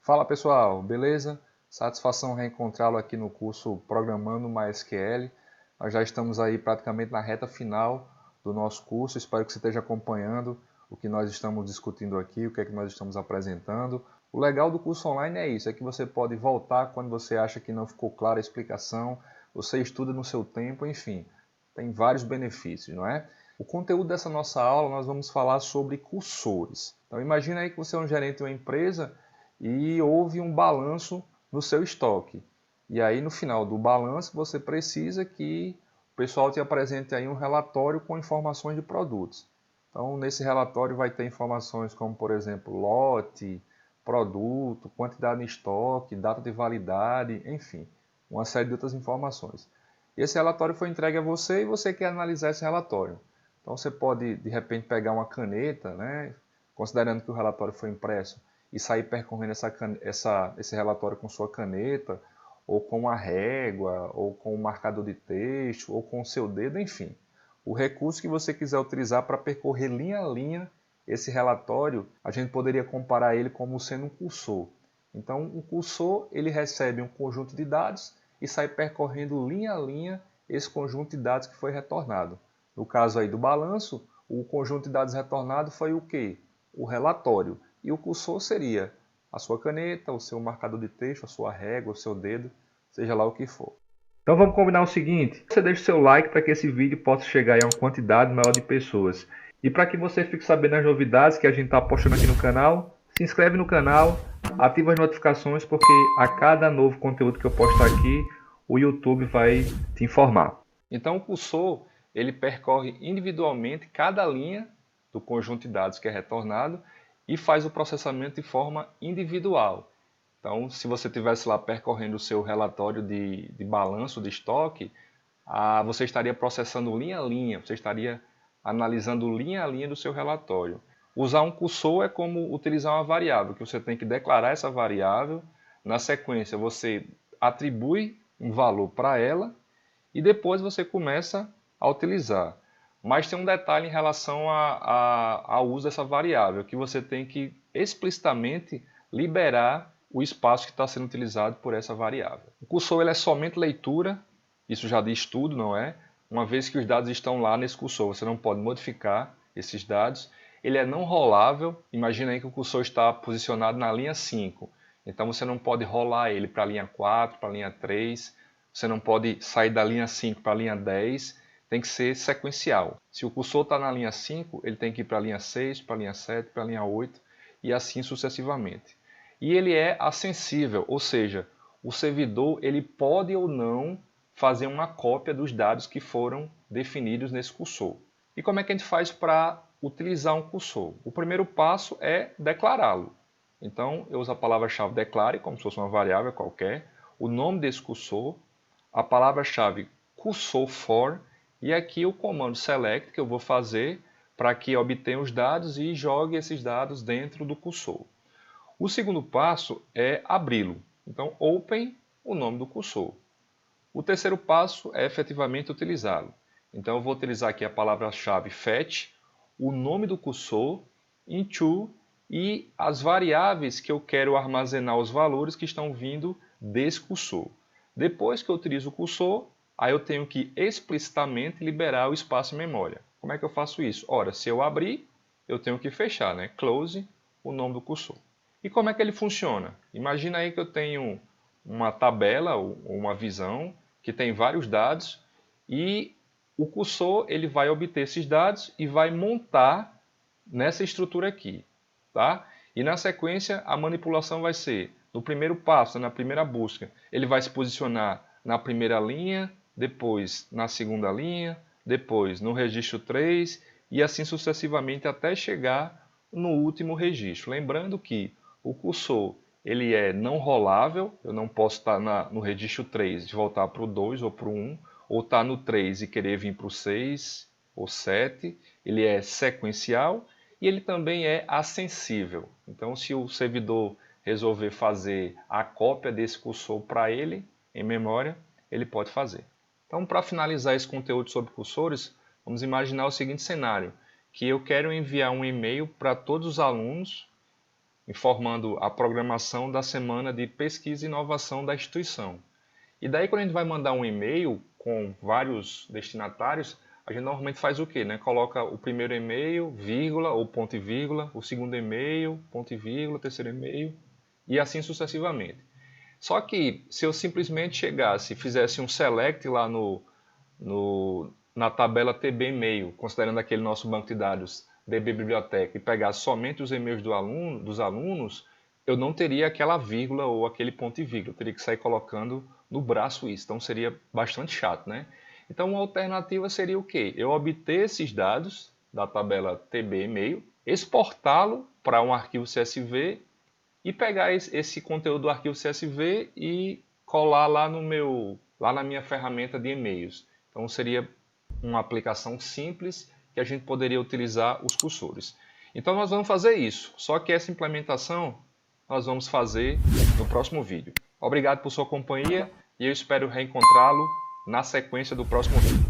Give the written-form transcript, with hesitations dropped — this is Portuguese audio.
Fala pessoal, beleza? Satisfação reencontrá-lo aqui no curso Programando MySQL. Nós já estamos aí praticamente na reta final do nosso curso. Espero que você esteja acompanhando o que nós estamos discutindo aqui, o que é que nós estamos apresentando. O legal do curso online é isso, é que você pode voltar quando você acha que não ficou clara a explicação, você estuda no seu tempo, enfim, tem vários benefícios, não é? O conteúdo dessa nossa aula nós vamos falar sobre cursores. Então imagina aí que você é um gerente de uma empresa e houve um balanço no seu estoque. E aí no final do balanço você precisa que o pessoal te apresente aí um relatório com informações de produtos. Então nesse relatório vai ter informações como, por exemplo, lote, produto, quantidade em estoque, data de validade, enfim, uma série de outras informações. Esse relatório foi entregue a você e você quer analisar esse relatório. Então você pode de repente pegar uma caneta, né, considerando que o relatório foi impresso, e sair percorrendo esse relatório com sua caneta, ou com uma régua, ou com um marcador de texto, ou com o seu dedo, enfim. O recurso que você quiser utilizar para percorrer linha a linha esse relatório, a gente poderia comparar ele como sendo um cursor. Então, um cursor ele recebe um conjunto de dados e sai percorrendo linha a linha esse conjunto de dados que foi retornado. No caso aí do balanço, o conjunto de dados retornado foi o quê? O relatório. E o cursor seria a sua caneta, o seu marcador de texto, a sua régua, o seu dedo, seja lá o que for. Então vamos combinar o seguinte, você deixa o seu like para que esse vídeo possa chegar a uma quantidade maior de pessoas. E para que você fique sabendo das novidades que a gente está postando aqui no canal, se inscreve no canal, ativa as notificações, porque a cada novo conteúdo que eu postar aqui, o YouTube vai te informar. Então o cursor, ele percorre individualmente cada linha do conjunto de dados que é retornado e faz o processamento de forma individual. Então, se você estivesse lá percorrendo o seu relatório de balanço de estoque, você estaria processando linha a linha, você estaria analisando linha a linha do seu relatório. Usar um cursor é como utilizar uma variável, que você tem que declarar essa variável, na sequência você atribui um valor para ela e depois você começa a utilizar. Mas tem um detalhe em relação ao uso dessa variável, que você tem que explicitamente liberar o espaço que está sendo utilizado por essa variável. O cursor ele é somente leitura, isso já diz tudo, não é? Uma vez que os dados estão lá nesse cursor, você não pode modificar esses dados. Ele é não rolável, imagina aí que o cursor está posicionado na linha 5, então você não pode rolar ele para a linha 4, para a linha 3, você não pode sair da linha 5 para a linha 10, tem que ser sequencial. Se o cursor está na linha 5, ele tem que ir para a linha 6, para a linha 7, para a linha 8 e assim sucessivamente. E ele é acessível, ou seja, o servidor ele pode ou não fazer uma cópia dos dados que foram definidos nesse cursor. E como é que a gente faz para utilizar um cursor? O primeiro passo é declará-lo. Então eu uso a palavra-chave declare, como se fosse uma variável qualquer, o nome desse cursor, a palavra-chave cursor for e aqui o comando select que eu vou fazer para que obtenha os dados e jogue esses dados dentro do cursor. O segundo passo é abri-lo. Então, open o nome do cursor. O terceiro passo é efetivamente utilizá-lo. Então, eu vou utilizar aqui a palavra-chave fetch, o nome do cursor, into e as variáveis que eu quero armazenar os valores que estão vindo desse cursor. Depois que eu utilizo o cursor, aí eu tenho que explicitamente liberar o espaço em memória. Como é que eu faço isso? Ora, se eu abrir, eu tenho que fechar, né? Close o nome do cursor. E como é que ele funciona? Imagina aí que eu tenho uma tabela ou uma visão que tem vários dados e o cursor ele vai obter esses dados e vai montar nessa estrutura aqui, tá? E na sequência a manipulação vai ser, no primeiro passo, na primeira busca, ele vai se posicionar na primeira linha, depois na segunda linha, depois no registro 3 e assim sucessivamente até chegar no último registro. Lembrando que o cursor ele é não rolável, eu não posso estar no registro 3 e voltar para o 2 ou para o 1, ou estar no 3 e querer vir para o 6 ou 7, ele é sequencial e ele também é acessível. Então, se o servidor resolver fazer a cópia desse cursor para ele, em memória, ele pode fazer. Então, para finalizar esse conteúdo sobre cursores, vamos imaginar o seguinte cenário, que eu quero enviar um e-mail para todos os alunos informando a programação da semana de pesquisa e inovação da instituição. E daí quando a gente vai mandar um e-mail com vários destinatários, a gente normalmente faz o quê, né? Coloca o primeiro e-mail, vírgula ou ponto e vírgula, o segundo e-mail, ponto e vírgula, o terceiro e-mail e assim sucessivamente. Só que se eu simplesmente chegasse e fizesse um select lá na tabela TB e-mail, considerando aquele nosso banco de dados DB Biblioteca, e pegasse somente os e-mails dos alunos, eu não teria aquela vírgula ou aquele ponto e vírgula. Eu teria que sair colocando no braço isso. Então seria bastante chato, né? Então uma alternativa seria o quê? Eu obter esses dados da tabela TB e-mail, exportá-lo para um arquivo CSV e pegar esse conteúdo do arquivo CSV e colar lá na minha ferramenta de e-mails. Então seria uma aplicação simples que a gente poderia utilizar os cursores. Então nós vamos fazer isso, só que essa implementação nós vamos fazer no próximo vídeo. Obrigado por sua companhia e eu espero reencontrá-lo na sequência do próximo vídeo.